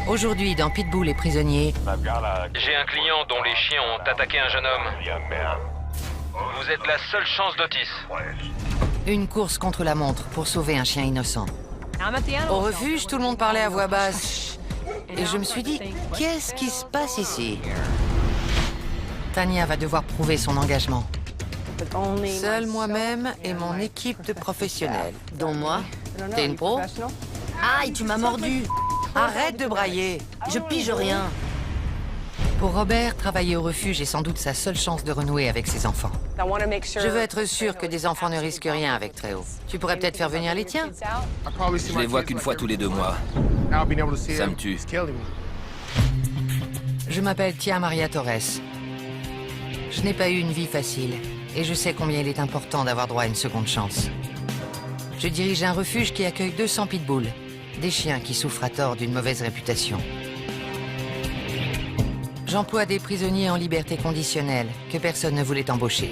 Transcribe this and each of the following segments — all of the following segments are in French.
Aujourd'hui, dans Pitbull et prisonnier, J'ai un client dont les chiens ont attaqué un jeune homme. Vous êtes la seule chance d'Otis. une course contre la montre pour sauver un chien innocent. Au refuge, tout le monde parlait à voix basse. Et je me suis dit, qu'est-ce qui se passe ici? Tania va devoir prouver son engagement. Seul moi-même et mon équipe de professionnels. Dont moi. T'es une pro? Aïe, tu m'as mordu. Arrête de brailler. Je pige rien. Pour Robert, travailler au refuge est sans doute sa seule chance de renouer avec ses enfants. Je veux être sûr que des enfants ne risquent rien avec Tréo. Tu pourrais peut-être faire venir les tiens? Je les vois qu'une fois tous les 2 mois. Ça me tue. Je m'appelle Tia Maria Torres. Je n'ai pas eu une vie facile et je sais combien il est important d'avoir droit à une seconde chance. Je dirige un refuge qui accueille 200 pitbulls, des chiens qui souffrent à tort d'une mauvaise réputation. J'emploie des prisonniers en liberté conditionnelle que personne ne voulait embaucher.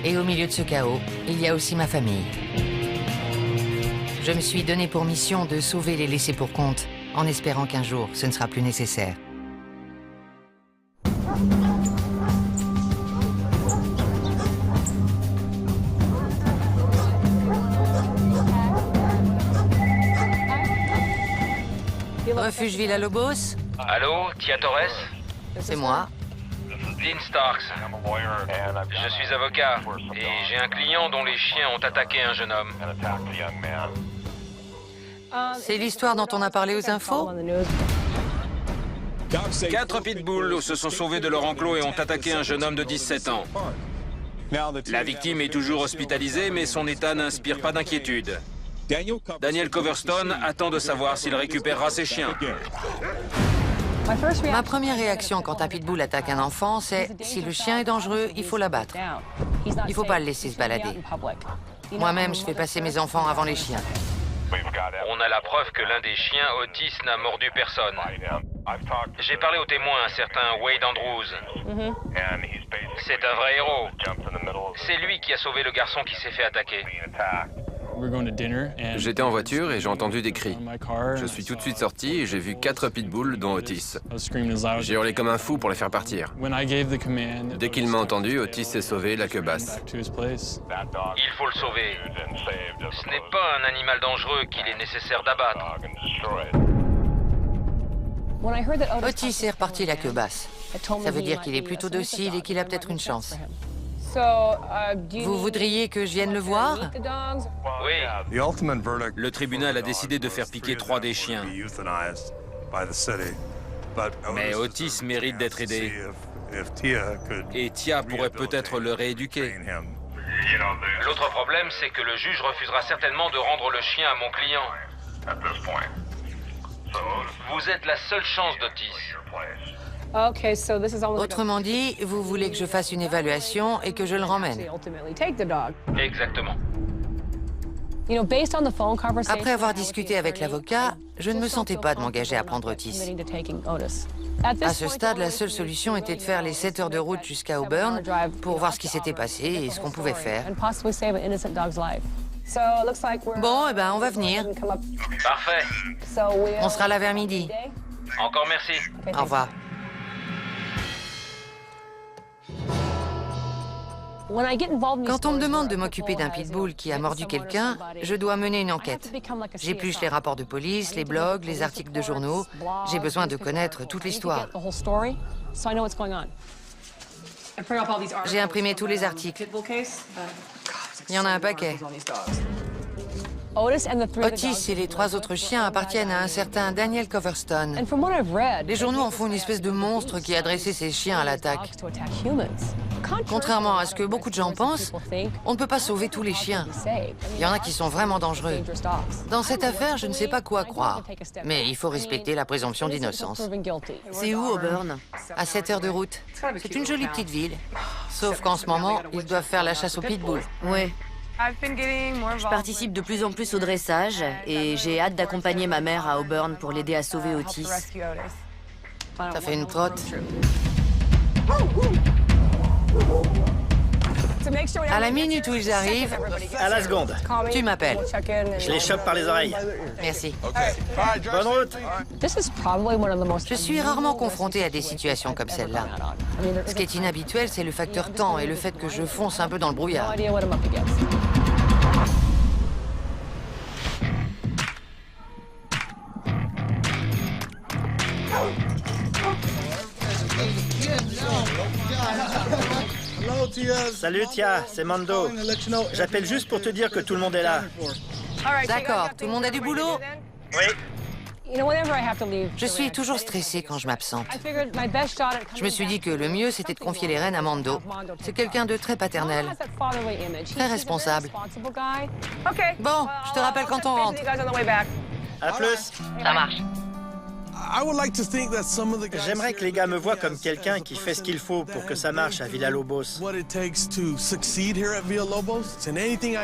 Et au milieu de ce chaos, il y a aussi ma famille. Je me suis donné pour mission de sauver les laissés pour compte, en espérant qu'un jour, ce ne sera plus nécessaire. Refuge Villa Lobos, Allô, Tia Torres? c'est moi. Dean Starks. Je suis avocat et j'ai un client dont les chiens ont attaqué un jeune homme. C'est l'histoire dont on a parlé aux infos? 4 pitbulls se sont sauvés de leur enclos et ont attaqué un jeune homme de 17 ans. La victime est toujours hospitalisée, mais son état n'inspire pas d'inquiétude. Daniel Coverstone attend de savoir s'il récupérera ses chiens. Ma première réaction quand un pitbull attaque un enfant, c'est si le chien est dangereux, il faut l'abattre. Il ne faut pas le laisser se balader. Moi-même, je fais passer mes enfants avant les chiens. On a la preuve que l'un des chiens, Otis, n'a mordu personne. J'ai parlé au témoin, un certain Wade Andrews. C'est un vrai héros. C'est lui qui a sauvé le garçon qui s'est fait attaquer. J'étais en voiture et j'ai entendu des cris. Je suis tout de suite sorti et j'ai vu 4 pitbulls, dont Otis. J'ai hurlé comme un fou pour les faire partir. Dès qu'il m'a entendu, Otis s'est sauvé, la queue basse. Il faut le sauver. Ce n'est pas un animal dangereux qu'il est nécessaire d'abattre. Otis est reparti la queue basse. Ça veut dire qu'il est plutôt docile et qu'il a peut-être une chance. Vous voudriez que je vienne le voir? Oui. Le tribunal a décidé de faire piquer 3 des chiens. Mais Otis mérite d'être aidé. Et Tia pourrait peut-être le rééduquer. L'autre problème, c'est que le juge refusera certainement de rendre le chien à mon client. Vous êtes la seule chance d'Otis. Autrement dit, vous voulez que je fasse une évaluation et que je le ramène. Exactement. Après avoir discuté avec l'avocat, je ne me sentais pas de m'engager à prendre Otis. À ce stade, la seule solution était de faire les 7 heures de route jusqu'à Auburn pour voir ce qui s'était passé et ce qu'on pouvait faire. Bon, eh ben, on va venir. Parfait. On sera là vers midi. Encore merci. Au revoir. Quand on me demande de m'occuper d'un pitbull qui a mordu quelqu'un, je dois mener une enquête. J'épluche les rapports de police, les blogs, les articles de journaux. J'ai besoin de connaître toute l'histoire. J'ai imprimé tous les articles. Il y en a un paquet. Otis et les 3 autres chiens appartiennent à un certain Daniel Coverstone. Les journaux en font une espèce de monstre qui a dressé ses chiens à l'attaque. Contrairement à ce que beaucoup de gens pensent, on ne peut pas sauver tous les chiens. Il y en a qui sont vraiment dangereux. Dans cette affaire, je ne sais pas quoi croire. Mais il faut respecter la présomption d'innocence. C'est où, Auburn? À 7 heures de route. C'est une jolie petite ville. Sauf qu'en ce moment, ils doivent faire la chasse aux pitbulls. Ouais. Je participe de plus en plus au dressage et j'ai hâte d'accompagner ma mère à Auburn pour l'aider à sauver Otis. Ça fait une trotte. À la minute où ils arrivent, À la seconde. tu m'appelles. Je les chope par les oreilles. Merci. Bonne route. Je suis rarement confrontée à des situations comme celle-là. Ce qui est inhabituel, c'est le facteur temps et le fait que je fonce un peu dans le brouillard. Salut Tia, c'est Mando. J'appelle juste pour te dire que tout le monde est là. D'accord, tout le monde a du boulot? Oui. Je suis toujours stressée quand je m'absente. Je me suis dit que le mieux, c'était de confier les rênes à Mando. C'est quelqu'un de très paternel, très responsable. Bon, je te rappelle quand on rentre. À plus. Ça marche. J'aimerais que les gars me voient comme quelqu'un qui fait ce qu'il faut pour que ça marche à Villalobos.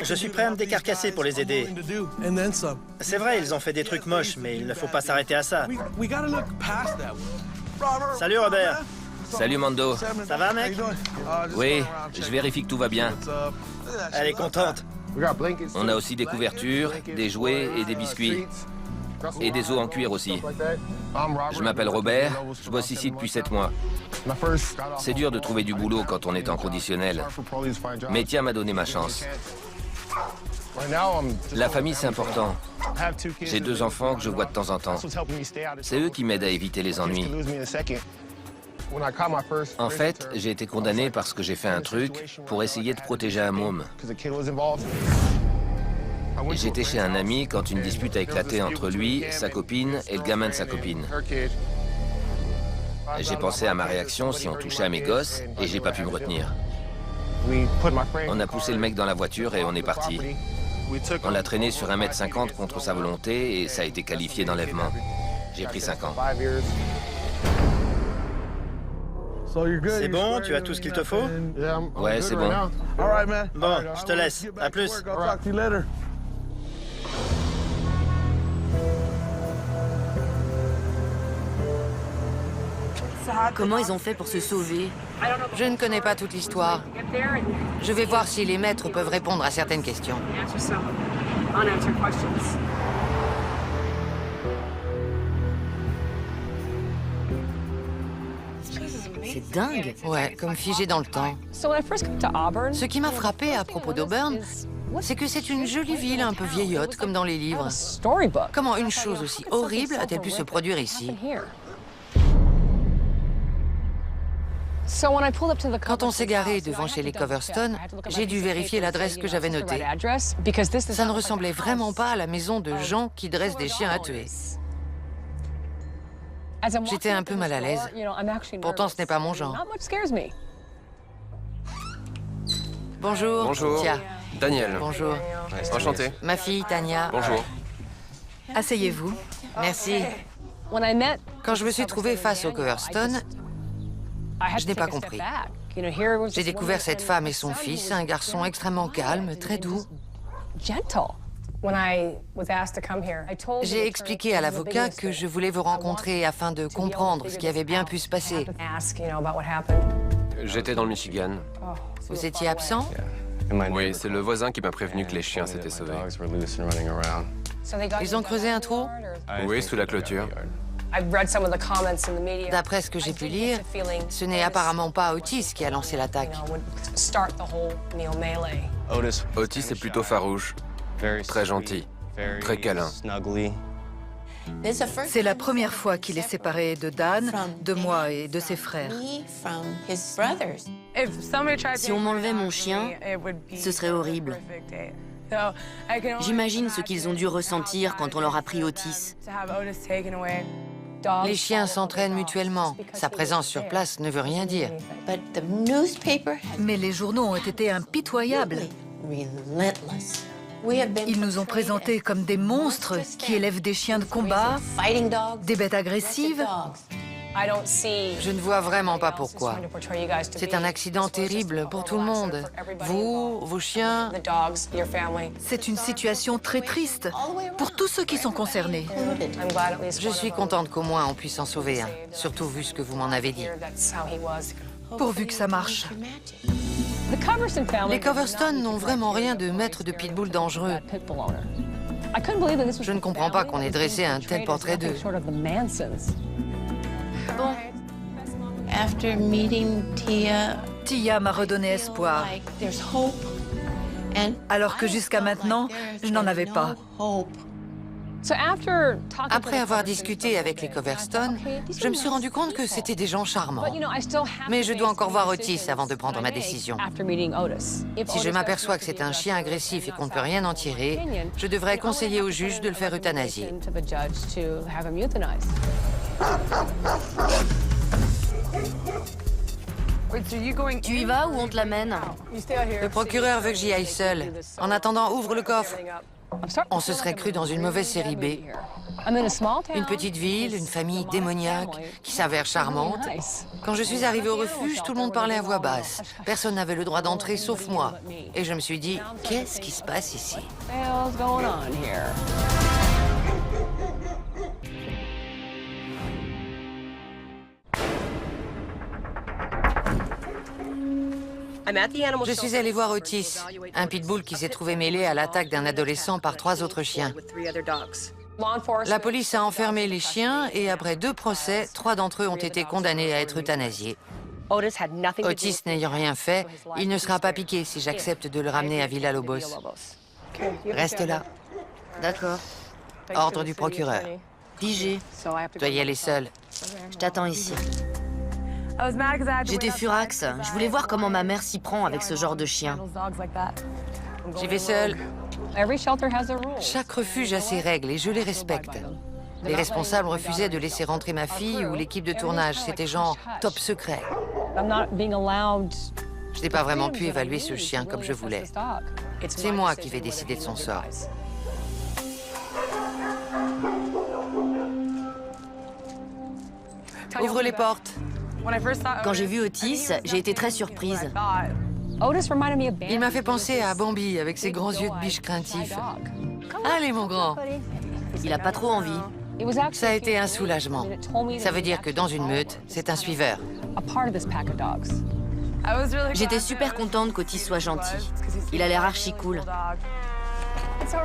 Je suis prêt à me décarcasser pour les aider. C'est vrai, ils ont fait des trucs moches, mais il ne faut pas s'arrêter à ça. Salut Robert. Salut Mando. Ça va mec? Oui, je vérifie que tout va bien. Elle est contente. On a aussi des couvertures, des jouets et des biscuits. Et des os en cuir aussi. Je m'appelle Robert, je bosse ici depuis 7 mois. C'est dur de trouver du boulot quand on est en conditionnel. Mais Tia m'a donné ma chance. La famille, c'est important. J'ai 2 enfants que je vois de temps en temps. C'est eux qui m'aident à éviter les ennuis. En fait, j'ai été condamné parce que j'ai fait un truc pour essayer de protéger un môme. J'étais chez un ami quand une dispute a éclaté entre lui, sa copine et le gamin de sa copine. J'ai pensé à ma réaction si on touchait à mes gosses et j'ai pas pu me retenir. On a poussé le mec dans la voiture et on est parti. On l'a traîné sur 1,50 m contre sa volonté et ça a été qualifié d'enlèvement. J'ai pris 5 ans. C'est bon, tu as tout ce qu'il te faut? Ouais, c'est bon. Bon, je te laisse. À plus. Comment ils ont fait pour se sauver? Je ne connais pas toute l'histoire. Je vais voir si les maîtres peuvent répondre à certaines questions. C'est dingue. Ouais, comme figé dans le temps. Ce qui m'a frappé à propos d'Auburn, c'est que c'est une jolie ville un peu vieillotte, comme dans les livres. Comment une chose aussi horrible a-t-elle pu se produire ici? Quand on s'est garé devant chez les Coverstone, j'ai dû vérifier l'adresse que j'avais notée. Ça ne ressemblait vraiment pas à la maison de gens qui dressent des chiens à tuer. J'étais un peu mal à l'aise. Pourtant, ce n'est pas mon genre. Bonjour. Bonjour. Tia. Daniel. Bonjour. Enchanté. Ma fille, Tania. Bonjour. Asseyez-vous. Merci. Quand je me suis trouvée face au Coverstone, je n'ai pas compris. J'ai découvert cette femme et son fils, un garçon extrêmement calme, très doux. J'ai expliqué à l'avocat que je voulais vous rencontrer afin de comprendre ce qui avait bien pu se passer. J'étais dans le Michigan. Vous étiez absent? Oui, c'est le voisin qui m'a prévenu que les chiens s'étaient sauvés. Ils ont creusé un trou? Oui, sous la clôture. D'après ce que j'ai pu lire, ce n'est apparemment pas Otis qui a lancé l'attaque. Otis est plutôt farouche, très gentil, très câlin. C'est la première fois qu'il est séparé de Dan, de moi et de ses frères. Si on m'enlevait mon chien, ce serait horrible. J'imagine ce qu'ils ont dû ressentir quand on leur a pris Otis. Les chiens s'entraînent mutuellement. Sa présence sur place ne veut rien dire. Mais les journaux ont été impitoyables. Ils nous ont présentés comme des monstres qui élèvent des chiens de combat, des bêtes agressives. Je ne vois vraiment pas pourquoi. C'est un accident terrible pour tout le monde. Vous, vos chiens. C'est une situation très triste pour tous ceux qui sont concernés. Je suis contente qu'au moins on puisse en sauver un, surtout vu ce que vous m'en avez dit. Pourvu que ça marche. Les Coverstone n'ont vraiment rien de maître de pitbull dangereux. Je ne comprends pas qu'on ait dressé un tel portrait d'eux. Bon, Tia m'a redonné espoir, alors que jusqu'à maintenant, je n'en avais pas. Après avoir discuté avec les Coverstone, je me suis rendu compte que c'était des gens charmants. Mais je dois encore voir Otis avant de prendre ma décision. Si je m'aperçois que c'est un chien agressif et qu'on ne peut rien en tirer, je devrais conseiller au juge de le faire euthanasier. tu y vas ou on te l'amène? Le procureur veut que j'y aille seul. En attendant, ouvre le coffre. On se serait cru dans une mauvaise série B. Une petite ville, une famille démoniaque qui s'avère charmante. Quand je suis arrivée au refuge, tout le monde parlait à voix basse. Personne n'avait le droit d'entrer sauf moi. Et je me suis dit, qu'est-ce qui se passe ici? Je suis allée voir Otis, un pitbull qui s'est trouvé mêlé à l'attaque d'un adolescent par 3 autres chiens. La police a enfermé les chiens et après 2 procès, 3 d'entre eux ont été condamnés à être euthanasiés. Otis n'ayant rien fait, il ne sera pas piqué si j'accepte de le ramener à Villa-Lobos. Reste là. D'accord. Ordre du procureur. Pigé. Tu dois y aller seul. Je t'attends ici. J'étais furax. Je voulais voir comment ma mère s'y prend avec ce genre de chien. J'y vais seul. Chaque refuge a ses règles et je les respecte. Les responsables refusaient de laisser rentrer ma fille ou l'équipe de tournage. C'était genre top secret. Je n'ai pas vraiment pu évaluer ce chien comme je voulais. C'est moi qui vais décider de son sort. Ouvre les portes. Quand j'ai vu Otis, j'ai été très surprise. Il m'a fait penser à Bambi avec ses grands yeux de biche craintifs. Allez, mon grand. Il a pas trop envie. Ça a été un soulagement. Ça veut dire que dans une meute, c'est un suiveur. J'étais super contente qu'Otis soit gentil. Il a l'air archi cool.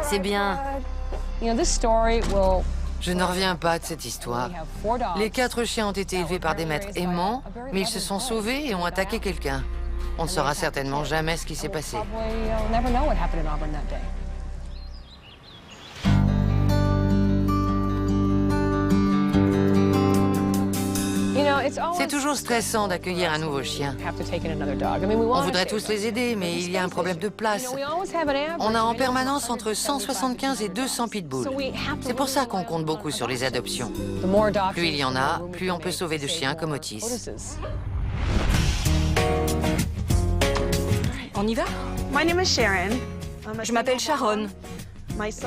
C'est bien. Je ne reviens pas de cette histoire. Les 4 chiens ont été élevés par des maîtres aimants, mais ils se sont sauvés et ont attaqué quelqu'un. On ne saura certainement jamais ce qui s'est passé. C'est toujours stressant d'accueillir un nouveau chien. On voudrait tous les aider, mais il y a un problème de place. On a en permanence entre 175 et 200 pitbulls. C'est pour ça qu'on compte beaucoup sur les adoptions. Plus il y en a, plus on peut sauver de chiens comme Otis. On y va? Je m'appelle Sharon.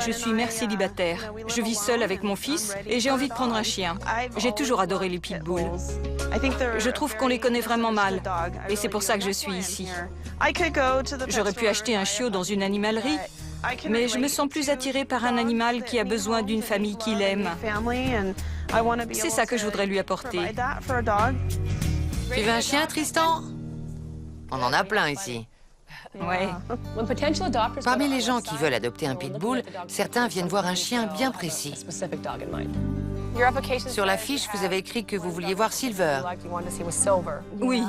Je suis mère célibataire. Je vis seule avec mon fils et j'ai envie de prendre un chien. J'ai toujours adoré les pitbulls. Je trouve qu'on les connaît vraiment mal et c'est pour ça que je suis ici. J'aurais pu acheter un chiot dans une animalerie, mais je me sens plus attirée par un animal qui a besoin d'une famille qui l'aime. C'est ça que je voudrais lui apporter. Tu veux un chien, Tristan? On en a plein ici. Ouais. Parmi les gens qui veulent adopter un pitbull, certains viennent voir un chien bien précis. Sur la fiche, vous avez écrit que vous vouliez voir Silver. Oui.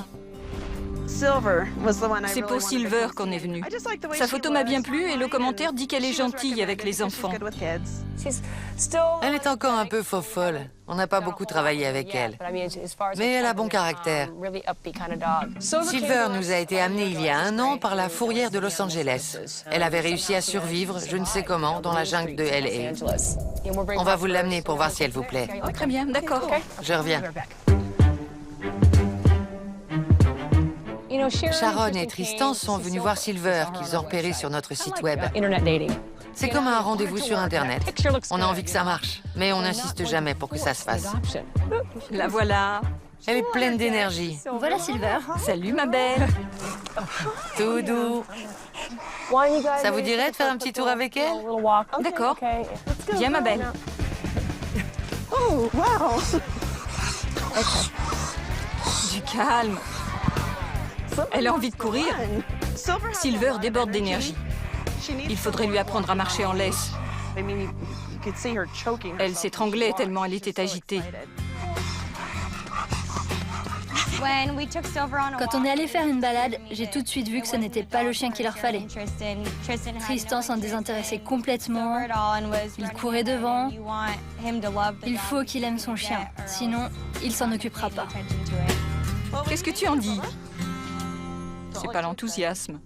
C'est pour Silver qu'on est venu. Sa photo m'a bien plu et le commentaire dit qu'elle est gentille avec les enfants. Elle est encore un peu faux-folle. On n'a pas beaucoup travaillé avec elle. Mais elle a bon caractère. Silver nous a été amenée il y a 1 an par la fourrière de Los Angeles. Elle avait réussi à survivre, je ne sais comment, dans la jungle de L.A. On va vous l'amener pour voir si elle vous plaît. Oh, très bien, d'accord. Je reviens. Sharon et Tristan sont venus voir Silver, qu'ils ont repéré sur notre site web. C'est comme un rendez-vous sur Internet. On a envie que ça marche, mais on n'insiste jamais pour que ça se fasse. La voilà. Elle est pleine d'énergie. Voilà Silver. Salut ma belle. Tout doux. Ça vous dirait de faire un petit tour avec elle? D'accord. Viens ma belle. Oh, wow! Du calme. Elle a envie de courir. Silver déborde d'énergie. Il faudrait lui apprendre à marcher en laisse. Elle s'étranglait tellement elle était agitée. Quand on est allé faire une balade, j'ai tout de suite vu que ce n'était pas le chien qu'il leur fallait. Tristan s'en désintéressait complètement. Il courait devant. Il faut qu'il aime son chien, sinon il s'en occupera pas. Qu'est-ce que tu en dis? C'est pas l'enthousiasme.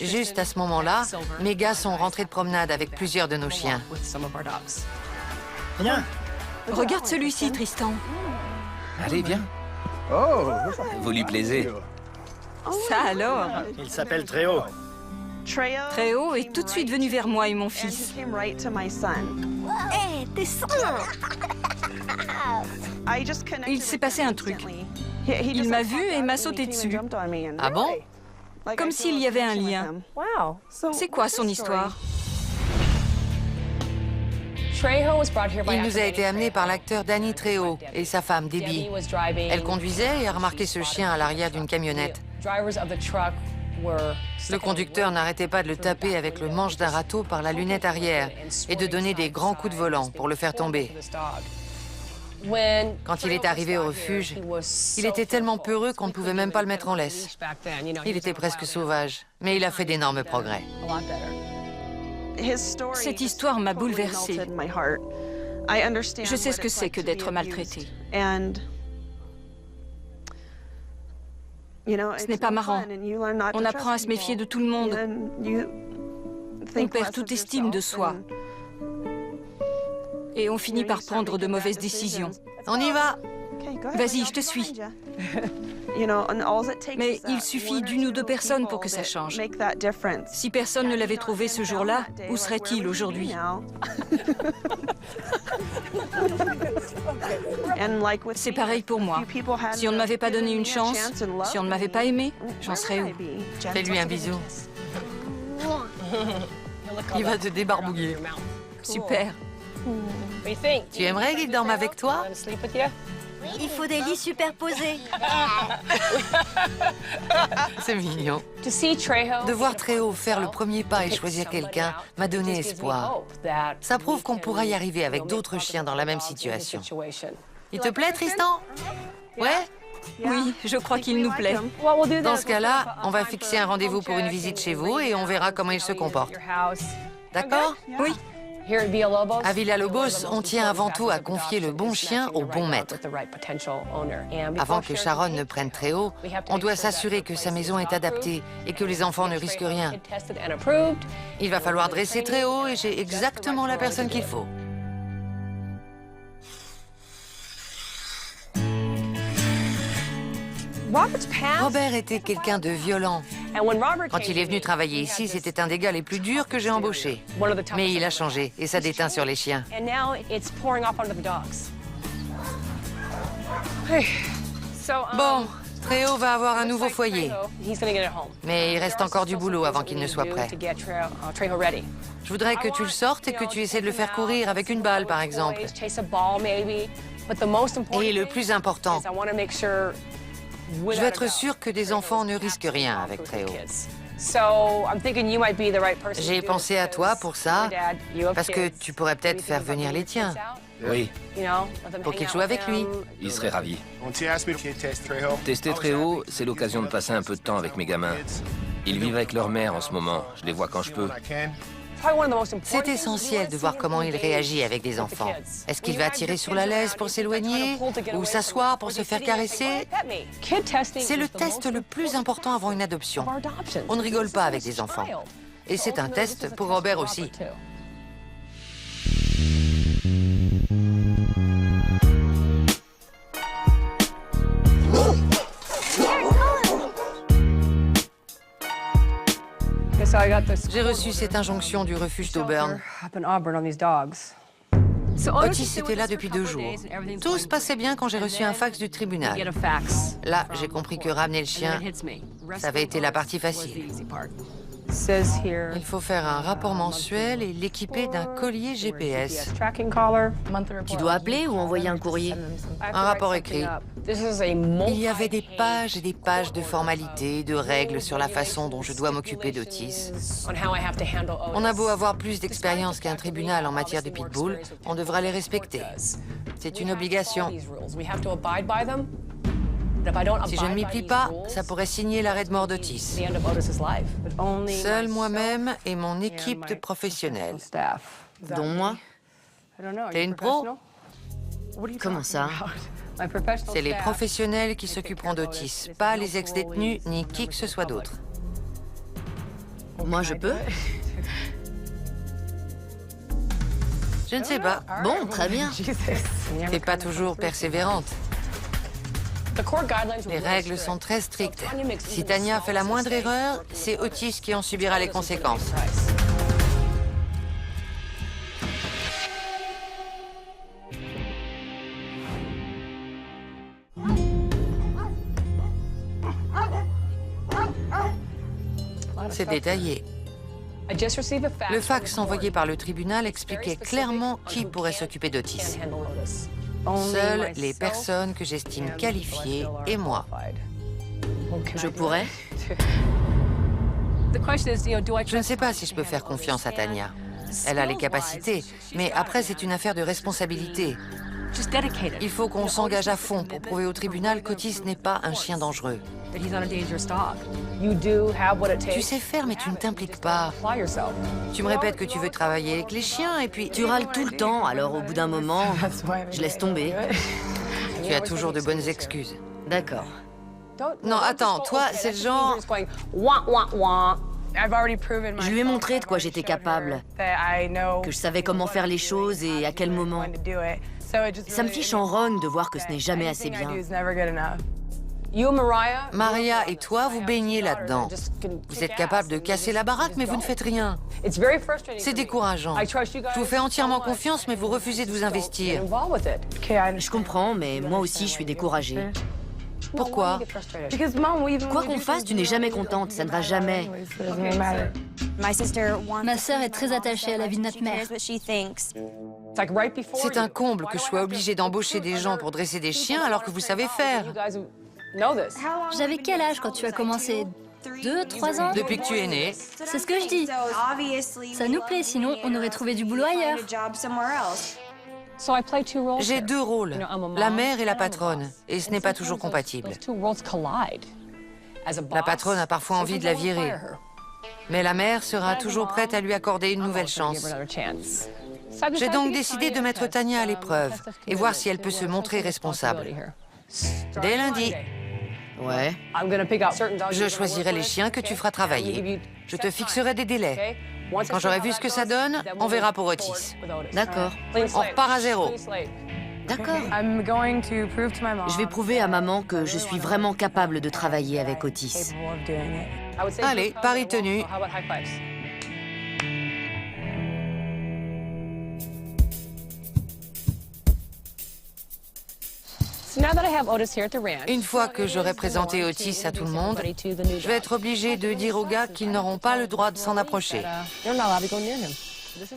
Juste à ce moment-là, mes gars sont rentrés de promenade avec plusieurs de nos chiens. Viens. Regarde celui-ci, Tristan. Allez, viens. Vous lui plaisez. Ça alors? Il s'appelle Tréo. Tréo est tout de suite venu vers moi et mon fils. Il s'est passé un truc. Il m'a vu et m'a sauté dessus. Ah bon? Comme s'il y avait un lien. C'est quoi son histoire? Il nous a été amené par l'acteur Danny Trejo et sa femme Debbie. Elle conduisait et a remarqué ce chien à l'arrière d'une camionnette. Le conducteur n'arrêtait pas de le taper avec le manche d'un râteau par la lunette arrière et de donner des grands coups de volant pour le faire tomber. Quand il est arrivé au refuge, il était tellement peureux qu'on ne pouvait même pas le mettre en laisse. Il était presque sauvage, mais il a fait d'énormes progrès. Cette histoire m'a bouleversée. Je sais ce que c'est que d'être maltraité. Ce n'est pas marrant. On apprend à se méfier de tout le monde. On perd toute estime de soi. Et on finit par prendre de mauvaises décisions. On y va! Vas-y, je te suis. Mais il suffit d'une ou deux personnes pour que ça change. Si personne ne l'avait trouvé ce jour-là, où serait-il aujourd'hui? C'est pareil pour moi. Si on ne m'avait pas donné une chance, si on ne m'avait pas aimé, j'en serais où? Fais-lui un bisou. Il va te débarbouiller. Super. Tu aimerais qu'il dorme avec toi? Il faut des lits superposés. C'est mignon. De voir Tréo faire le premier pas et choisir quelqu'un m'a donné espoir. Ça prouve qu'on pourra y arriver avec d'autres chiens dans la même situation. Il te plaît, Tristan? Ouais? Oui, je crois qu'il nous plaît. Dans ce cas-là, on va fixer un rendez-vous pour une visite chez vous et on verra comment il se comporte. D'accord? Oui. À Villalobos, on tient avant tout à confier le bon chien au bon maître. Avant que Sharon ne prenne Tréo, on doit s'assurer que sa maison est adaptée et que les enfants ne risquent rien. Il va falloir dresser Tréo et j'ai exactement la personne qu'il faut. Robert était quelqu'un de violent. Quand il est venu travailler ici, c'était un des gars les plus durs que j'ai embauchés. Mais il a changé et ça déteint sur les chiens. Bon, Tréo va avoir un nouveau foyer. Mais il reste encore du boulot avant qu'il ne soit prêt. Je voudrais que tu le sortes et que tu essaies de le faire courir avec une balle, par exemple. Et le plus important, je veux être sûre que des enfants ne risquent rien avec Tréo. J'ai pensé à toi pour ça, parce que tu pourrais peut-être faire venir les tiens. Oui, Pour qu'ils jouent avec lui. il serait ravi. Tester Tréo, c'est l'occasion de passer un peu de temps avec mes gamins. Ils vivent avec leur mère en ce moment. Je les vois quand je peux. C'est essentiel de voir comment il réagit avec des enfants. Est-ce qu'il va tirer sur la laisse pour s'éloigner ou s'asseoir pour se faire caresser? C'est le test le plus important avant une adoption. On ne rigole pas avec des enfants. Et c'est un test pour Robert aussi. J'ai reçu cette injonction du refuge d'Auburn. Otis était là depuis 2 jours. Tout se passait bien quand j'ai reçu un fax du tribunal. Là, j'ai compris que ramener le chien, ça avait été la partie facile. Il faut faire un rapport mensuel et l'équiper d'un collier GPS. Tu dois appeler ou envoyer un courrier? Un rapport écrit. Il y avait des pages et des pages de formalités, de règles sur la façon dont je dois m'occuper d'Otis. On a beau avoir plus d'expérience qu'un tribunal en matière de pitbull, on devra les respecter. C'est une obligation. Si je ne m'y plie pas, ça pourrait signer l'arrêt de mort d'Otis. Seul moi-même et mon équipe de professionnels. Dont moi? T'es une pro? Comment ça? C'est les professionnels qui s'occuperont d'Otis, pas les ex-détenus ni qui que ce soit d'autre. Moi, je peux? Je ne sais pas. Bon, très bien. T'es pas toujours persévérante. Les règles sont très strictes. Si Tanya fait la moindre erreur, c'est Otis qui en subira les conséquences. C'est détaillé. Le fax envoyé par le tribunal expliquait clairement qui pourrait s'occuper d'Otis. Seules les personnes que j'estime qualifiées et moi. Je pourrais? Je ne sais pas si je peux faire confiance à Tanya. Elle a les capacités, mais après c'est une affaire de responsabilité. Il faut qu'on s'engage à fond pour prouver au tribunal qu'Otis n'est pas un chien dangereux. Tu sais faire, mais tu ne t'impliques pas. Tu me répètes que tu veux travailler avec les chiens et puis... Tu râles tout le temps, alors au bout d'un moment, je laisse tomber. Tu as toujours de bonnes excuses. D'accord. Non, attends, toi, c'est le genre... Je lui ai montré de quoi j'étais capable, que je savais comment faire les choses et à quel moment. Ça me fiche en rogne de voir que ce n'est jamais assez bien. Maria et toi, vous baignez là-dedans. Vous êtes capable de casser la baraque, mais vous ne faites rien. C'est décourageant. Je vous fais entièrement confiance, mais vous refusez de vous investir. Je comprends, mais moi aussi, je suis découragée. Pourquoi? Quoi qu'on fasse, tu n'es jamais contente, ça ne va jamais. Ma sœur est très attachée à la vie de notre mère. C'est un comble que je sois obligée d'embaucher des gens pour dresser des chiens alors que vous savez faire. J'avais quel âge quand tu as commencé? 2, 3 ans? Depuis que tu es née. C'est ce que je dis. Ça nous plaît, sinon on aurait trouvé du boulot ailleurs. J'ai 2 rôles, la mère et la patronne, et ce n'est pas toujours compatible. La patronne a parfois envie de la virer, mais la mère sera toujours prête à lui accorder une nouvelle chance. J'ai donc décidé de mettre Tanya à l'épreuve et voir si elle peut se montrer responsable. Dès lundi. Ouais. Je choisirai les chiens que tu feras travailler. Je te fixerai des délais. Quand j'aurai vu ce que ça donne, on verra pour Otis. D'accord. On repart à 0. D'accord. Je vais prouver à maman que je suis vraiment capable de travailler avec Otis. Allez, pari tenu. Une fois que j'aurai présenté Otis à tout le monde, je vais être obligée de dire aux gars qu'ils n'auront pas le droit de s'en approcher.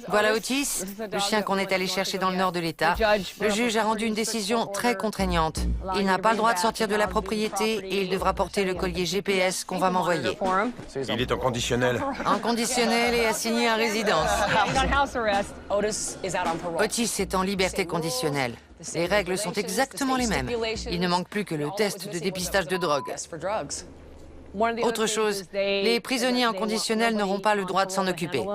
Voilà Otis, le chien qu'on est allé chercher dans le nord de l'État. Le juge a rendu une décision très contraignante. Il n'a pas le droit de sortir de la propriété et il devra porter le collier GPS qu'on va m'envoyer. Il est en conditionnel. En conditionnel et assigné à résidence. Otis est en liberté conditionnelle. Les règles sont exactement les mêmes. Il ne manque plus que le test de dépistage de drogue. Autre chose, les prisonniers en conditionnel n'auront pas le droit de s'en occuper.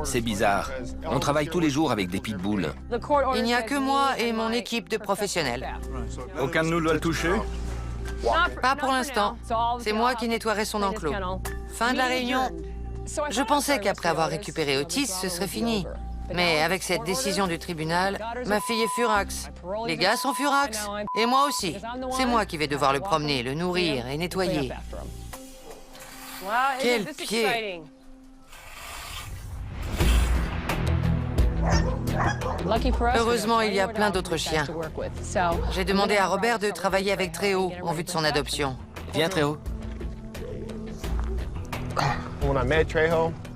C'est bizarre. On travaille tous les jours avec des pitbulls. Il n'y a que moi et mon équipe de professionnels. Aucun de nous doit le toucher? Pas pour l'instant. C'est moi qui nettoierai son enclos. Fin de la réunion. Je pensais qu'après avoir récupéré Otis, ce serait fini. Mais avec cette décision du tribunal, ma fille est furax. Les gars sont furax. Et moi aussi. C'est moi qui vais devoir le promener, le nourrir et nettoyer. Quel pied! Heureusement, il y a plein d'autres chiens. J'ai demandé à Robert de travailler avec Tréo en vue de son adoption. Viens, Tréo.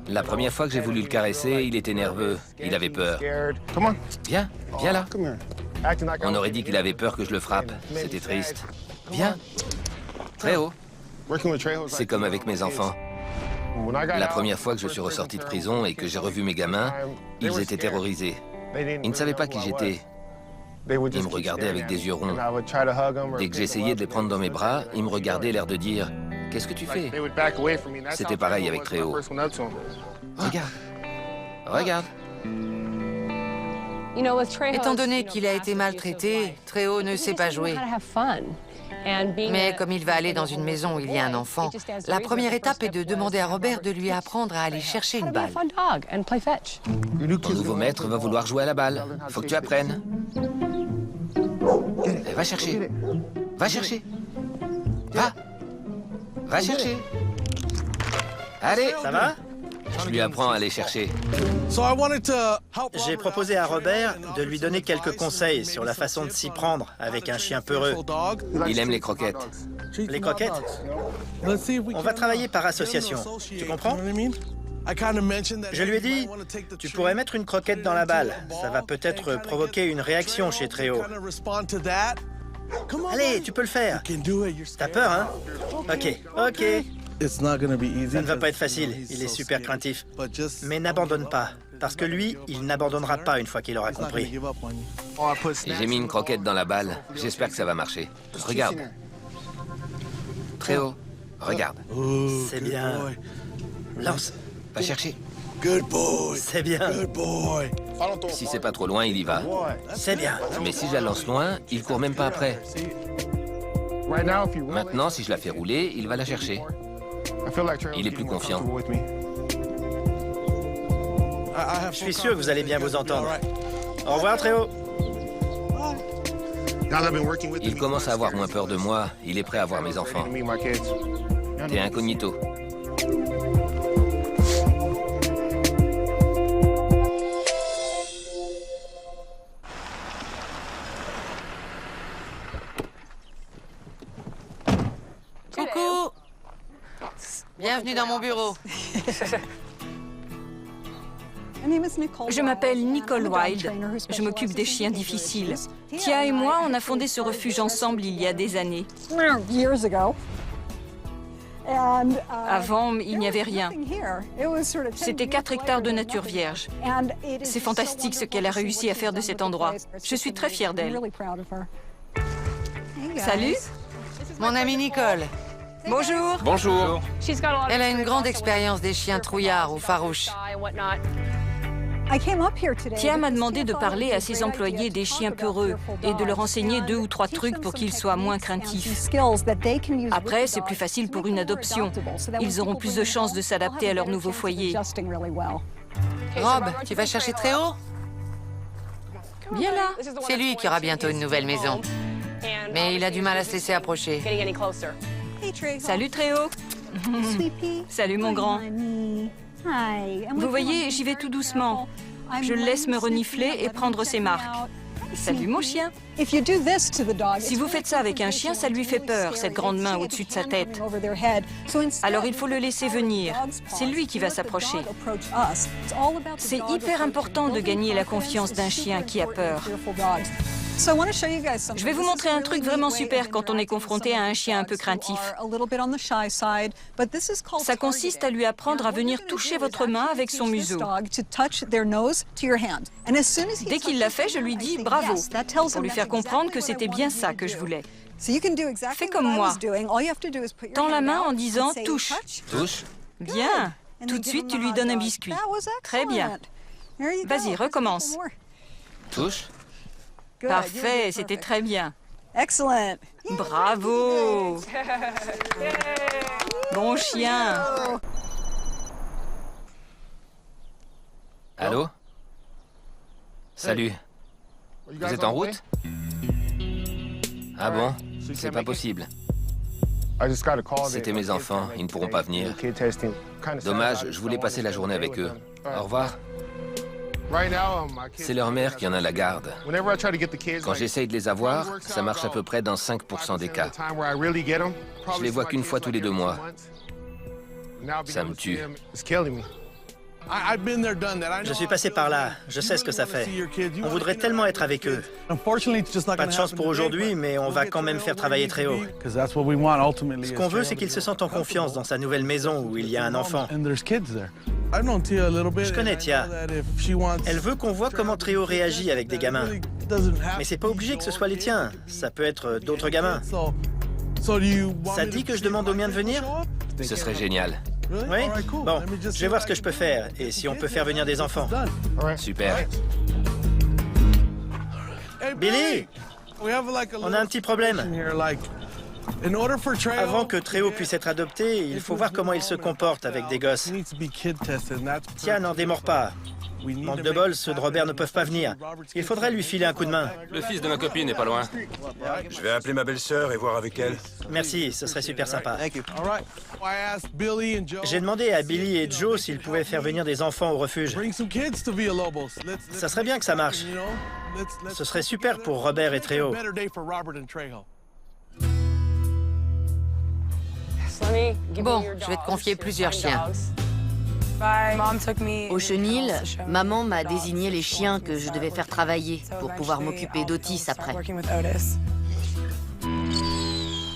La première fois que j'ai voulu le caresser, il était nerveux. Il avait peur. Viens, viens là. On aurait dit qu'il avait peur que je le frappe. C'était triste. Viens. Trejo. C'est comme avec mes enfants. La première fois que je suis ressorti de prison et que j'ai revu mes gamins, ils étaient terrorisés. Ils ne savaient pas qui j'étais. Ils me regardaient avec des yeux ronds. Dès que j'essayais de les prendre dans mes bras, ils me regardaient l'air de dire « Qu'est-ce que tu fais ?» C'était pareil avec Trejo. Regarde. Regarde. Étant donné qu'il a été maltraité, Trejo ne sait pas jouer. Mais comme il va aller dans une maison où il y a un enfant, la première étape est de demander à Robert de lui apprendre à aller chercher une balle. Ton nouveau maître va vouloir jouer à la balle. Faut que tu apprennes. Va chercher. Va chercher. Va. Va chercher. Allez. Ça va? Je lui apprends à aller chercher. J'ai proposé à Robert de lui donner quelques conseils sur la façon de s'y prendre avec un chien peureux. Il aime les croquettes. Les croquettes? On va travailler par association. Tu comprends? Je lui ai dit, tu pourrais mettre une croquette dans la balle. Ça va peut-être provoquer une réaction chez Trejo. Allez, tu peux le faire. T'as peur, hein? Ok, ok. Ça ne va pas être facile, il est super craintif. Mais n'abandonne pas, parce que lui, il n'abandonnera pas une fois qu'il aura compris. J'ai mis une croquette dans la balle. J'espère que ça va marcher. Regarde. Trejo, regarde. C'est bien. Lance. Va chercher. C'est bien. Si c'est pas trop loin, il y va. C'est bien. Mais si je la lance loin, il court même pas après. Maintenant, si je la fais rouler, il va la chercher. Il est plus confiant. Je suis sûr que vous allez bien vous entendre. Au revoir, Trejo. Il commence à avoir moins peur de moi. Il est prêt à voir mes enfants. T'es incognito. Coucou. Bienvenue dans mon bureau. Je m'appelle Nicole Wilde. Je m'occupe des chiens difficiles. Tia et moi, on a fondé ce refuge ensemble il y a des années. Avant, il n'y avait rien. C'était 4 hectares de nature vierge. C'est fantastique ce qu'elle a réussi à faire de cet endroit. Je suis très fière d'elle. Salut. Mon amie Nicole. Bonjour. Bonjour. Elle a une grande expérience des chiens trouillards ou farouches. Tia m'a demandé de parler à ses employés des chiens peureux et de leur enseigner 2 ou 3 trucs pour qu'ils soient moins craintifs. Après, c'est plus facile pour une adoption. Ils auront plus de chances de s'adapter à leur nouveau foyer. Rob, tu vas chercher Trejo? Viens là. C'est lui qui aura bientôt une nouvelle maison. Mais il a du mal à se laisser approcher. Salut Trejo. Salut mon grand. Vous voyez, j'y vais tout doucement. Je le laisse me renifler et prendre ses marques. Salut mon chien. Si vous faites ça avec un chien, ça lui fait peur, cette grande main au-dessus de sa tête. Alors il faut le laisser venir. C'est lui qui va s'approcher. C'est hyper important de gagner la confiance d'un chien qui a peur. Je vais vous montrer un truc vraiment super quand on est confronté à un chien un peu craintif. Ça consiste à lui apprendre à venir toucher votre main avec son museau. Dès qu'il l'a fait, je lui dis « bravo » pour lui faire comprendre que c'était bien ça que je voulais. Fais comme moi. Tends la main en disant « touche ». Touche. Bien. Tout de suite, tu lui donnes un biscuit. Très bien. Vas-y, recommence. Touche. Parfait, c'était très bien. Bravo. Bon chien. Allô? Salut. Vous êtes en route? Ah bon? C'est pas possible. C'était mes enfants, ils ne pourront pas venir. Dommage, je voulais passer la journée avec eux. Au revoir. C'est leur mère qui en a la garde. Quand j'essaye de les avoir, ça marche à peu près dans 5% des cas. Je les vois qu'une fois tous les 2 mois. Ça me tue. Je suis passé par là, je sais ce que ça fait. On voudrait tellement être avec eux. Pas de chance pour aujourd'hui, mais on va quand même faire travailler Trejo. Ce qu'on veut, c'est qu'il se sente en confiance dans sa nouvelle maison où il y a un enfant. Je connais Tia. Elle veut qu'on voit comment Trejo réagit avec des gamins. Mais c'est pas obligé que ce soit les tiens, ça peut être d'autres gamins. Ça te dit que je demande aux miens de venir? Ce serait génial. Oui? Bon, je vais voir ce que je peux faire, et si on peut faire venir des enfants. Super. Billy! On a un petit problème. Avant que Trejo puisse être adopté, il faut voir comment il se comporte avec des gosses. Tia n'en démord pas. Manque de bol, ceux de Robert ne peuvent pas venir. Il faudrait lui filer un coup de main. Le fils de ma copine n'est pas loin. Je vais appeler ma belle-sœur et voir avec elle. Merci, ce serait super sympa. J'ai demandé à Billy et Joe s'ils pouvaient faire venir des enfants au refuge. Ça serait bien que ça marche. Ce serait super pour Robert et Trejo. Bon, je vais te confier plusieurs chiens. Au chenil, maman m'a désigné les chiens que je devais faire travailler pour pouvoir m'occuper d'Otis après.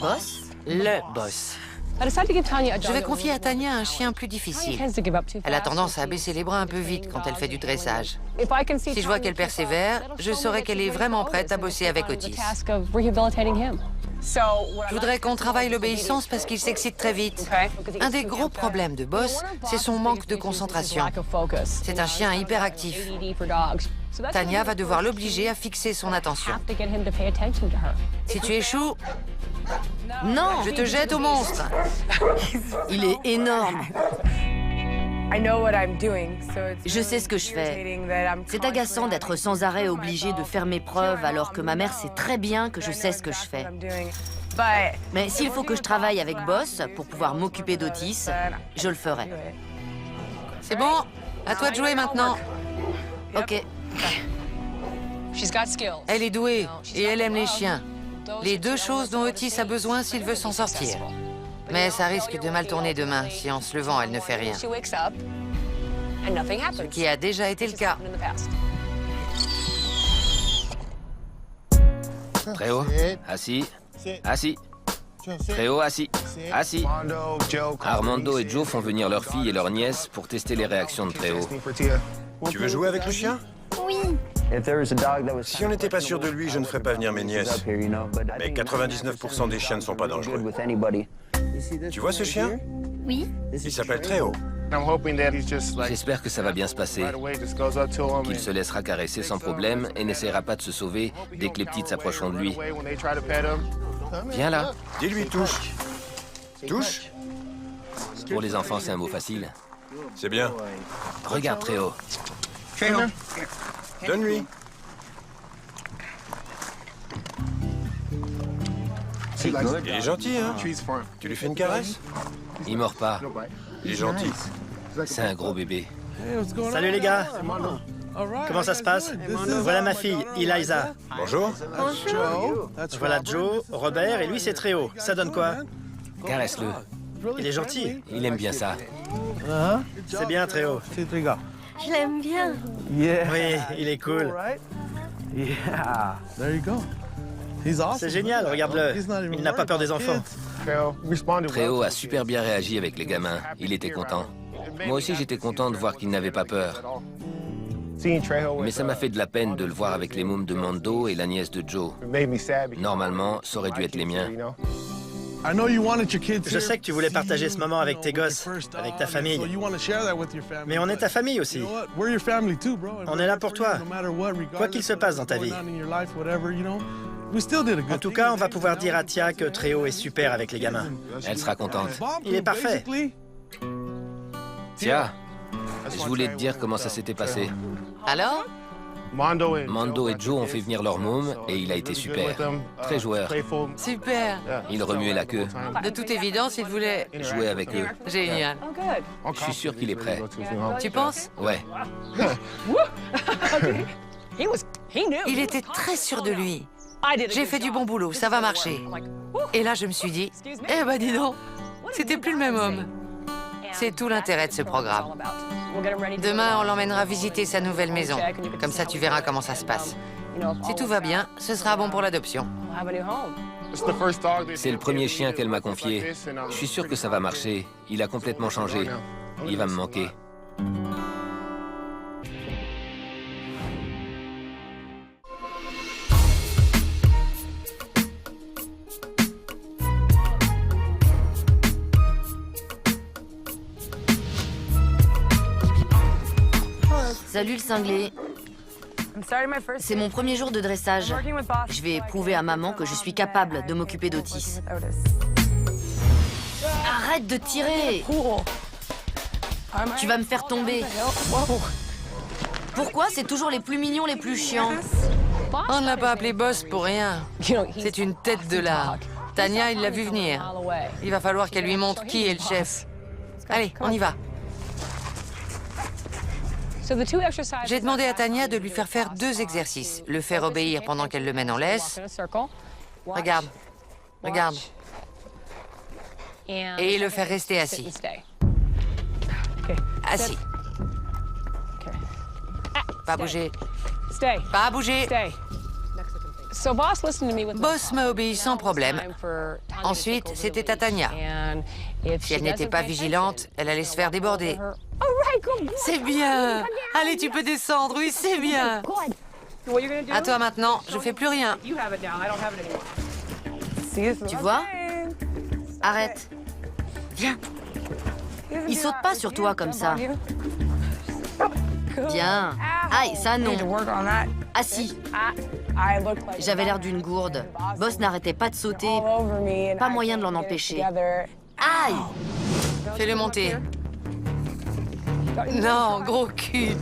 Boss? Le boss. Je vais confier à Tanya un chien plus difficile. Elle a tendance à baisser les bras un peu vite quand elle fait du dressage. Si je vois qu'elle persévère, je saurai qu'elle est vraiment prête à bosser avec Otis. Je voudrais qu'on travaille l'obéissance parce qu'il s'excite très vite. Un des gros problèmes de Boss, c'est son manque de concentration. C'est un chien hyperactif. Tanya va devoir l'obliger à fixer son attention. Si tu échoues, Non! je te jette au monstre. Il est énorme. Je sais ce que je fais. C'est agaçant d'être sans arrêt obligé de faire mes preuves alors que ma mère sait très bien que je sais ce que je fais. Mais s'il faut que je travaille avec Boss pour pouvoir m'occuper d'Otis, je le ferai. C'est bon, à toi de jouer maintenant. Ok. Elle est douée et elle aime les chiens. Les deux choses dont Otis a besoin s'il veut s'en sortir. Mais ça risque de mal tourner demain si en se levant, elle ne fait rien. Ce qui a déjà été le cas. Trejo, assis. Assis. Trejo, assis. Assis. Armando et Joe font venir leur fille et leur nièce pour tester les réactions de Trejo. Tu veux jouer avec le chien? Oui. Si on n'était pas sûr de lui, je ne ferais pas venir mes nièces. Mais 99% des chiens ne sont pas dangereux. Tu vois ce chien? Oui. Il s'appelle Trejo. J'espère que ça va bien se passer, qu'il se laissera caresser sans problème et n'essaiera pas de se sauver dès que les petites s'approcheront de lui. Viens là. Dis-lui touche. Touche? Pour les enfants, c'est un mot facile. C'est bien. Regarde Trejo. Donne-lui. Il est gentil, hein? Tu lui fais une caresse? Il mord pas. Il est gentil. C'est un gros bébé. Salut les gars. Comment ça se passe? Voilà ma fille, Eliza. Bonjour. Voilà Joe, Robert et lui c'est Trejo. Ça donne quoi? Caresse-le. Il est gentil. Il aime bien ça. C'est bien Trejo. Je l'aime bien. Oui, il est cool. C'est génial, regarde-le. Il n'a pas peur des enfants. Trejo a super bien réagi avec les gamins. Il était content. Moi aussi, j'étais content de voir qu'il n'avait pas peur. Mais ça m'a fait de la peine de le voir avec les mômes de Mando et la nièce de Joe. Normalement, ça aurait dû être les miens. Je sais que tu voulais partager ce moment avec tes gosses, avec ta famille. Mais on est ta famille aussi. On est là pour toi, quoi qu'il se passe dans ta vie. En tout cas, on va pouvoir dire à Tia que Trejo est super avec les gamins. Elle sera contente. Il est parfait. Tia, je voulais te dire comment ça s'était passé. Alors? Mando et Joe ont fait venir leur môme et il a été super. Très joueur. Super. Il remuait la queue. De toute évidence, il voulait Jouer avec eux. Génial. Je suis sûr qu'il est prêt. Tu penses? Ouais. Il était très sûr de lui. J'ai fait du bon boulot, ça va marcher. Et là, je me suis dit, eh ben dis donc, c'était plus le même homme. C'est tout l'intérêt de ce programme. Demain, on l'emmènera visiter sa nouvelle maison. Comme ça, tu verras comment ça se passe. Si tout va bien, ce sera bon pour l'adoption. C'est le premier chien qu'elle m'a confié. Je suis sûr que ça va marcher. Il a complètement changé. Il va me manquer. Salut le cinglé. C'est mon premier jour de dressage. Je vais prouver à maman que je suis capable de m'occuper d'Otis. Arrête de tirer! Tu vas me faire tomber. Pourquoi c'est toujours les plus mignons les plus chiants? On ne l'a pas appelé boss pour rien. C'est une tête de l'art. Tanya, il l'a vu venir. Il va falloir qu'elle lui montre qui est le chef. Allez, on y va. J'ai demandé à Tanya de lui faire 2 exercices. Le faire obéir pendant qu'elle le mène en laisse. Regarde. Regarde. Et le faire rester assis. Assis. Pas bouger. Pas bouger. Boss m'a obéi sans problème. Ensuite, c'était à Tanya. Si elle n'était pas vigilante, elle allait se faire déborder. C'est bien. Allez, tu peux descendre. Oui, c'est bien. À toi maintenant. Je fais plus rien. Tu vois? Arrête. Viens. Il saute pas sur toi comme ça. Bien. Aïe, ça non. Assis. J'avais l'air d'une gourde. Boss n'arrêtait pas de sauter. Pas moyen de l'en empêcher. Aïe! Fais-le monter. Non, gros cul.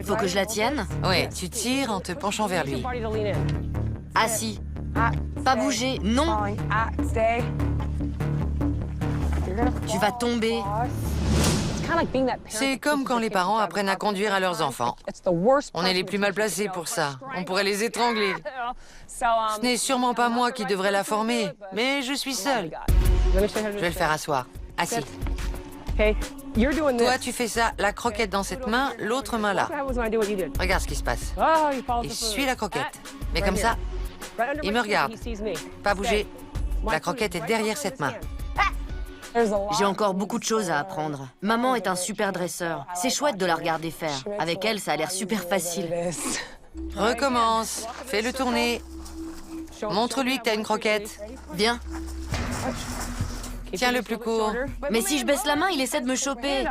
Faut que je la tienne? Oui, tu tires en te penchant vers lui. Assis. Pas bouger. Non. Tu vas tomber. C'est comme quand les parents apprennent à conduire à leurs enfants. On est les plus mal placés pour ça. On pourrait les étrangler. Ce n'est sûrement pas moi qui devrais la former, mais je suis seule. Je vais le faire asseoir. Assis. Toi, tu fais ça, la croquette dans cette main, l'autre main là. Regarde ce qui se passe. Il suit la croquette. Mais comme ça, il me regarde. Pas bouger. La croquette est derrière cette main. J'ai encore beaucoup de choses à apprendre. Maman est un super dresseur. C'est chouette de la regarder faire. Avec elle, ça a l'air super facile. Recommence. Fais-le tourner. Montre-lui que t'as une croquette. Viens. Tiens le plus court. Mais si je baisse la main, il essaie de me choper.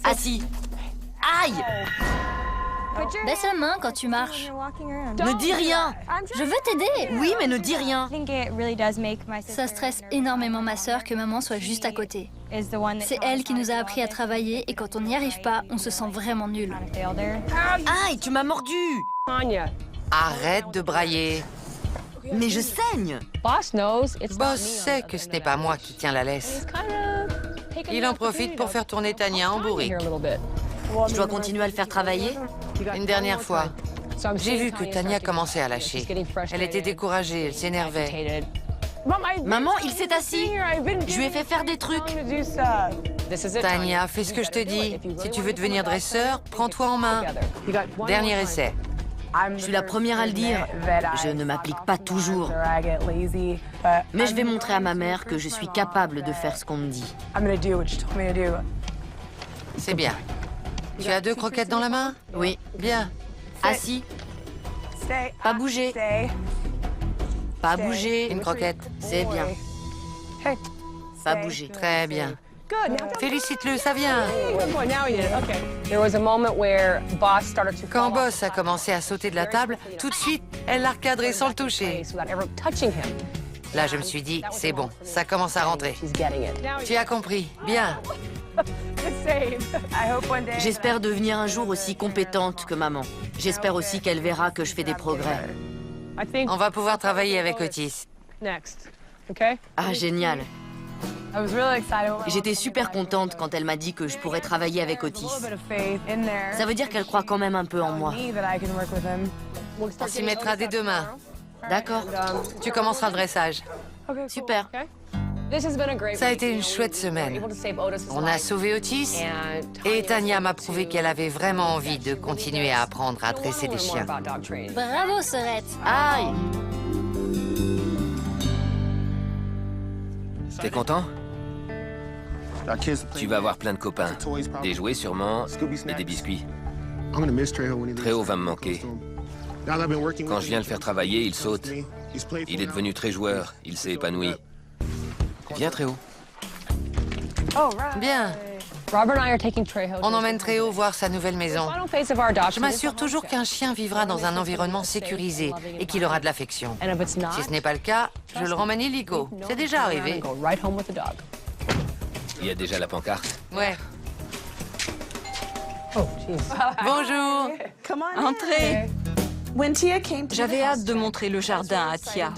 Assis. Aïe! Baisse la main quand tu marches. Ne dis rien. Je veux t'aider. Oui, mais ne dis rien. Ça stresse énormément ma sœur que maman soit juste à côté. C'est elle qui nous a appris à travailler et quand on n'y arrive pas, on se sent vraiment nul. Aïe, tu m'as mordu. Arrête de brailler. Mais je saigne. Boss sait que ce n'est pas moi qui tiens la laisse. Il en profite pour faire tourner Tanya en bourrique. Je dois continuer à le faire travailler? Une dernière fois. J'ai vu que Tanya commençait à lâcher. Elle était découragée, elle s'énervait. Maman, il s'est assis. Je lui ai fait faire des trucs. Tanya, fais ce que je te dis. Si tu veux devenir dresseur, prends-toi en main. Dernier essai. Je suis la première à le dire. Je ne m'applique pas toujours. Mais je vais montrer à ma mère que je suis capable de faire ce qu'on me dit. C'est bien. Tu as 2 croquettes dans la main? Oui. Bien. Assis. Pas bouger. Pas bouger. Une croquette. C'est bien. Pas bouger. Très bien. Félicite-le, ça vient. Quand Boss a commencé à sauter de la table, tout de suite, elle l'a recadré sans le toucher. Là, je me suis dit, c'est bon, ça commence à rentrer. Tu as compris. Bien. J'espère devenir un jour aussi compétente que maman. J'espère aussi qu'elle verra que je fais des progrès. On va pouvoir travailler avec Otis. Ah, génial. J'étais super contente quand elle m'a dit que je pourrais travailler avec Otis. Ça veut dire qu'elle croit quand même un peu en moi. On s'y mettra dès demain. D'accord. Tu commenceras le dressage. Super. Ça a été une chouette semaine. On a sauvé Otis et Tanya m'a prouvé qu'elle avait vraiment envie de continuer à apprendre à dresser des chiens. Bravo, Sorette. Aïe! T'es content? Tu vas avoir plein de copains. Des jouets sûrement et des biscuits. Tréo va me manquer. Quand je viens le faire travailler, il saute. Il est devenu très joueur, il s'est épanoui. Viens, Tréo. Bien. On emmène Tréo voir sa nouvelle maison. Je m'assure toujours qu'un chien vivra dans un environnement sécurisé et qu'il aura de l'affection. Si ce n'est pas le cas, je le ramène illico. C'est déjà arrivé. Il y a déjà la pancarte. Ouais. Bonjour. Entrez. J'avais hâte de montrer le jardin à Tia.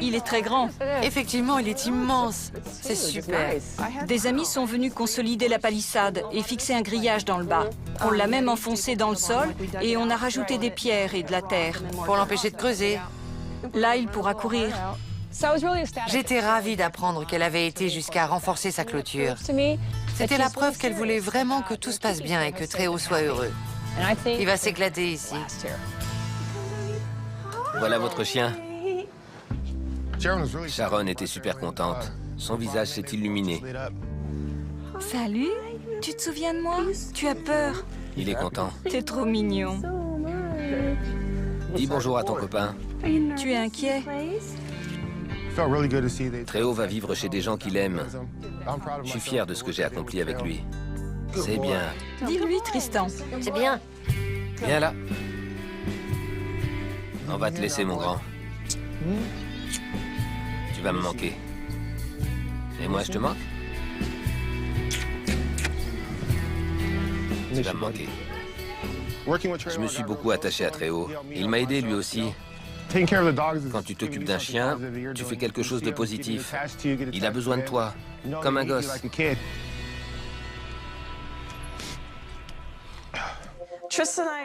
Il est très grand. Effectivement, il est immense. C'est super. Des amis sont venus consolider la palissade et fixer un grillage dans le bas. On l'a même enfoncé dans le sol et on a rajouté des pierres et de la terre. Pour l'empêcher de creuser. Là, il pourra courir. J'étais ravie d'apprendre qu'elle avait été jusqu'à renforcer sa clôture. C'était la preuve qu'elle voulait vraiment que tout se passe bien et que Tréo soit heureux. Il va s'éclater ici. Voilà votre chien. Sharon était super contente. Son visage s'est illuminé. Salut, tu te souviens de moi? Tu as peur? Il est content. T'es trop mignon. Dis bonjour à ton copain. Tu es inquiet? Tréo va vivre chez des gens qu'il aime. Je suis fier de ce que j'ai accompli avec lui. C'est bien. Dis-lui, Tristan. C'est bien. Viens là. On va te laisser, mon grand. Tu vas me manquer. Et moi, je te manque? Tu vas me manquer. Je me suis beaucoup attaché à Tréo. Il m'a aidé lui aussi. Quand tu t'occupes d'un chien, tu fais quelque chose de positif. Il a besoin de toi, comme un gosse.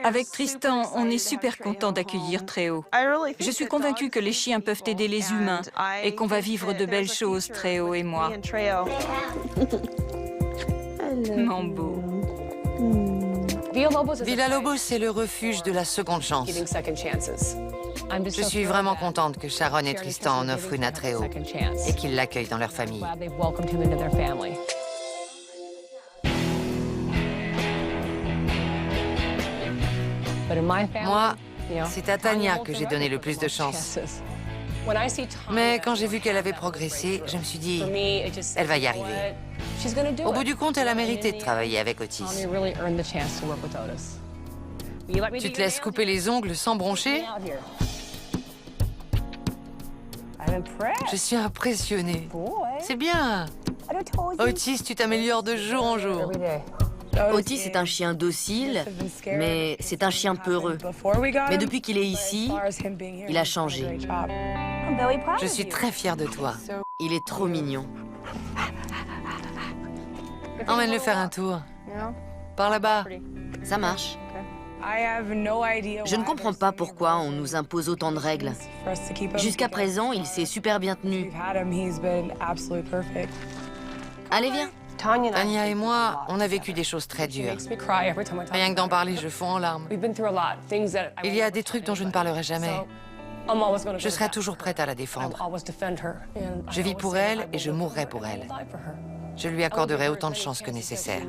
Avec Tristan, on est super content d'accueillir Tréo. Je suis convaincue que les chiens peuvent aider les humains et qu'on va vivre de belles choses, Tréo et moi. Mon beau. Villalobos, c'est le refuge de la seconde chance. Je suis vraiment contente que Sharon et Tristan en offrent une à Tréo et qu'ils l'accueillent dans leur famille. Moi, c'est à Tanya que j'ai donné le plus de chance. Mais quand j'ai vu qu'elle avait progressé, je me suis dit, elle va y arriver. Au bout du compte, elle a mérité de travailler avec Otis. Tu te laisses couper les ongles sans broncher? Je suis impressionnée. C'est bien. Otis, tu t'améliores de jour en jour. Otis est un chien docile, mais c'est un chien peureux. Mais depuis qu'il est ici, il a changé. Je suis très fière de toi. Il est trop mignon. Emmène-le faire un tour. Par là-bas. Ça marche. Je ne comprends pas pourquoi on nous impose autant de règles. Jusqu'à présent, il s'est super bien tenu. Allez, viens. Tanya et moi, on a vécu des choses très dures. Rien que d'en parler, je fonds en larmes. Il y a des trucs dont je ne parlerai jamais. Je serai toujours prête à la défendre. Je vis pour elle et je mourrai pour elle. Je lui accorderai autant de chance que nécessaire.